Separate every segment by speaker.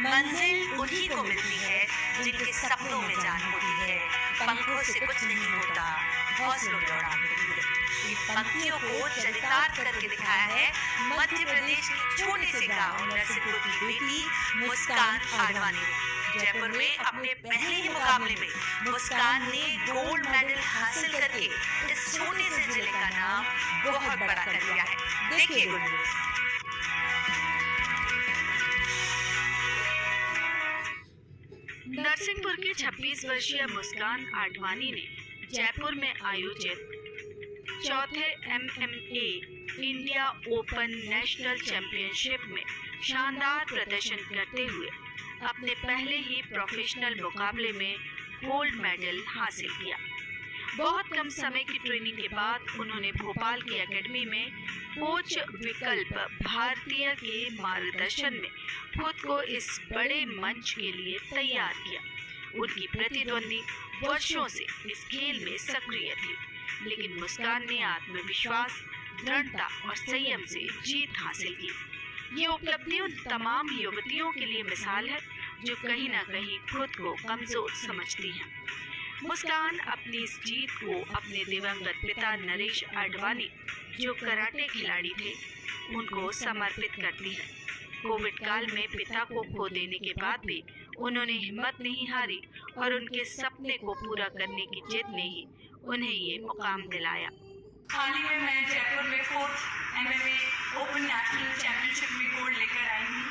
Speaker 1: मंजिल उन्हीं को मिलती है जिनके सपनों में जान होती है। पंखों से कुछ नहीं होता, हौसलों में उड़ान होती है। इन पंक्तियों को चरितार्थ करके दिखाया है मध्य प्रदेश के छोटे से गांव नरसिंहपुर की बेटी मुस्कान आडवाणी ने। जयपुर में अपने पहले ही मुकाबले में मुस्कान ने गोल्ड मेडल हासिल करके इस छोटे से जिले का नाम बहुत बड़ा कर दिया है। देखिए गुड न्यूज। नरसिंहपुर की 26 वर्षीय मुस्कान आडवाणी ने जयपुर में आयोजित चौथे MMA India open national championship में शानदार प्रदर्शन करते हुए अपने पहले ही प्रोफेशनल मुकाबले में गोल्ड मेडल हासिल किया। बहुत कम समय की ट्रेनिंग के बाद उन्होंने भोपाल की एकेडमी में कोच विकल्प भारतीय के मार्गदर्शन में खुद को इस बड़े मंच के लिए तैयार किया। उनकी प्रतिद्वंदी वर्षों से इस खेल में सक्रिय थी, लेकिन मुस्कान ने आत्मविश्वास, दृढ़ता और संयम से जीत हासिल की। ये उपलब्धि उन तमाम युवतियों के लिए मिसाल है जो कहीं ना कहीं खुद को कमजोर समझती हैं। मुस्कान अपनी इस जीत को अपने दिवंगत पिता नरेश आडवाणी, जो कराटे खिलाड़ी थे, उनको समर्पित करती है। कोविड काल में पिता को खो देने के बाद भी उन्होंने हिम्मत नहीं हारी और उनके सपने को पूरा करने की जिद ने ही उन्हें ये मुकाम दिलाया।
Speaker 2: हाल ही में मैं जयपुर में 4th MMA open national championship में गोल्ड लेकर आई हूँ।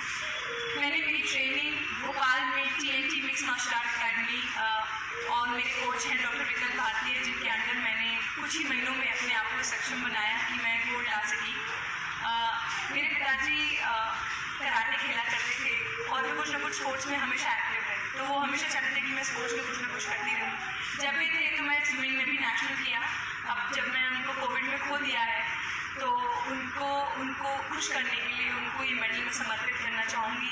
Speaker 2: मैंने मेरी ट्रेनिंग भोपाल में TNT mix martial art academy और मेरे कोच हैं डॉक्टर विकल्प भारतीय, जिनके अंडर मैंने कुछ ही महीनों में अपने आप को सक्षम बनाया कि मैं गोल्ड ला सकी। मेरे पिताजी कराटे खेला करते थे और वो कुछ ना कुछ स्पोर्ट्स में हमेशा एक्टिव रहे, तो वो हमेशा चाहते थे कि मैं स्पोर्ट्स में कुछ ना कुछ करती रहूँ। जब भी थे तो मैं स्विमिंग में भी नेशनल किया। अब जब मैं उनको कोविड में खो दिया है तो उनको खुश करने के लिए उनको ये मेडल में समर्पित करना चाहूँगी।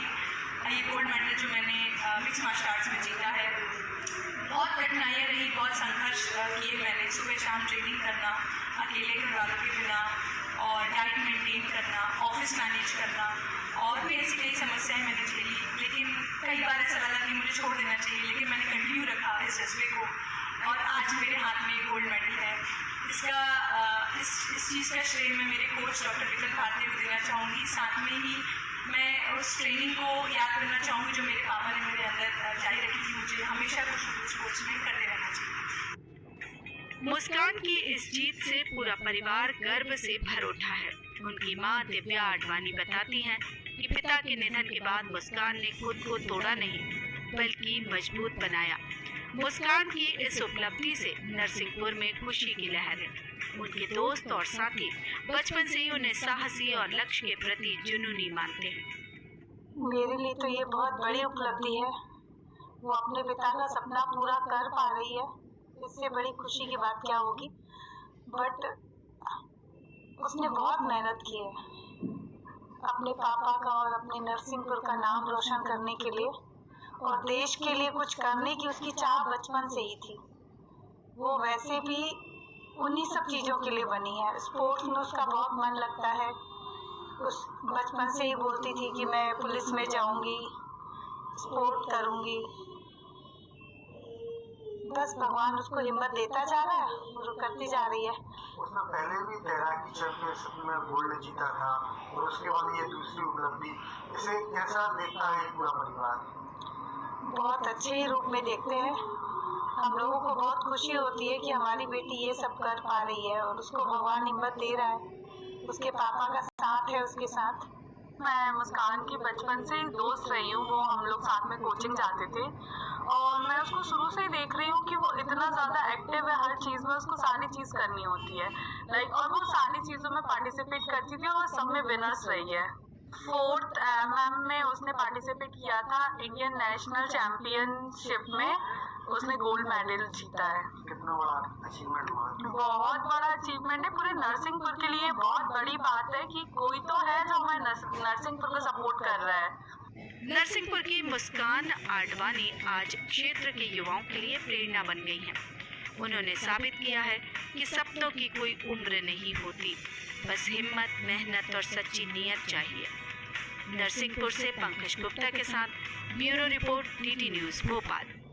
Speaker 2: ये गोल्ड मेडल जो मैंने मिक्स मार्शल आर्ट्स में जीता है, बहुत कठिनाइयाँ रही, बहुत संघर्ष किए मैंने। सुबह शाम ट्रेनिंग करना, अकेले घरवालों के बिना, और डाइट मेंटेन करना, ऑफिस मैनेज करना, और भी ऐसी कई समस्याएं मैंने झेली। लेकिन कई बार ऐसा लगा कि मुझे छोड़ देना चाहिए, लेकिन मैंने कंटिन्यू रखा इस जज्बे को और आज मेरे हाथ में गोल्ड मेडल है। इस चीज़ का श्रेय मैं मेरे कोच डॉक्टर विकल्प भारतीय को देना चाहूँगी। साथ में ही मैं उस ट्रेनिंग को याद करना चाहूँगी जो मेरे पापा ने मेरे अंदर जारी रखी थी। मुझे हमेशा कुछ ना कुछ स्पोर्ट्स में करते रहना चाहिए।
Speaker 1: मुस्कान की इस जीत से पूरा परिवार गर्व से भर उठा है। उनकी मां दिव्या आडवाणी बताती हैं कि पिता के निधन के बाद मुस्कान ने खुद को तोड़ा नहीं, बल्कि मजबूत बनाया। मुस्कान की इस उपलब्धि से नरसिंहपुर में खुशी की लहर है। उनके दोस्त और साथी बचपन से ही उन्हें साहसी और लक्ष्य के प्रति जुनूनी मानते हैं।
Speaker 3: मेरे लिए तो ये बहुत बड़ी उपलब्धि है। वो अपने पिता का सपना पूरा कर पा रही है, इससे बड़ी खुशी की बात क्या होगी। बट उसने बहुत मेहनत की है अपने पापा का और अपने नरसिंहपुर का नाम रोशन करने के लिए, और देश के लिए कुछ करने की उसकी चाह बचपन से ही थी। वो वैसे भी उन्हीं सब चीज़ों के लिए बनी है। स्पोर्ट्स में उसका बहुत मन लगता है। उस बचपन से ही बोलती थी कि मैं पुलिस में जाऊंगी, स्पोर्ट करूंगी। बस भगवान उसको हिम्मत देता जा रहा है और करती जा रही है।
Speaker 4: उसने पहले भी तैराकी चैंपियनशिप में गोल्ड जीता था और उसके बाद ये दूसरी उपलब्धि, इसे कैसा देखता है पूरा परिवार?
Speaker 3: बहुत अच्छे ही रूप में देखते हैं। हम लोगों को बहुत खुशी होती है कि हमारी बेटी ये सब कर पा रही है और उसको भगवान हिम्मत दे रहा है। उसके पापा का साथ है उसके साथ।
Speaker 5: मैं मुस्कान की बचपन से ही दोस्त रही हूँ। वो हम लोग साथ में कोचिंग जाते थे और मैं उसको शुरू से ही देख रही हूँ कि वो इतना ज़्यादा एक्टिव है। हर चीज़ में उसको सारी चीज़ करनी होती है, और वो सारी चीज़ों में पार्टिसिपेट करती थी और वो सब में विनर्स रही है। 4th MM में उसने पार्टिसिपेट किया था, इंडियन नेशनल चैंपियनशिप में उसने गोल्ड मेडल जीता है।
Speaker 4: कितना बड़ा अचीवमेंट हुआ?
Speaker 5: बहुत बड़ा अचीवमेंट है। पूरे नरसिंहपुर के लिए बहुत बड़ी बात है कि कोई तो है जो हमें नरसिंहपुर को सपोर्ट कर रहा है।
Speaker 1: नरसिंहपुर की मुस्कान आडवाणी आज क्षेत्र के युवाओं के लिए प्रेरणा बन गई हैं। उन्होंने साबित किया है कि सपनों की कोई उम्र नहीं होती, बस हिम्मत, मेहनत और सच्ची नीयत चाहिए। नरसिंहपुर से पंकज गुप्ता के साथ bureau report DD news Bhopal.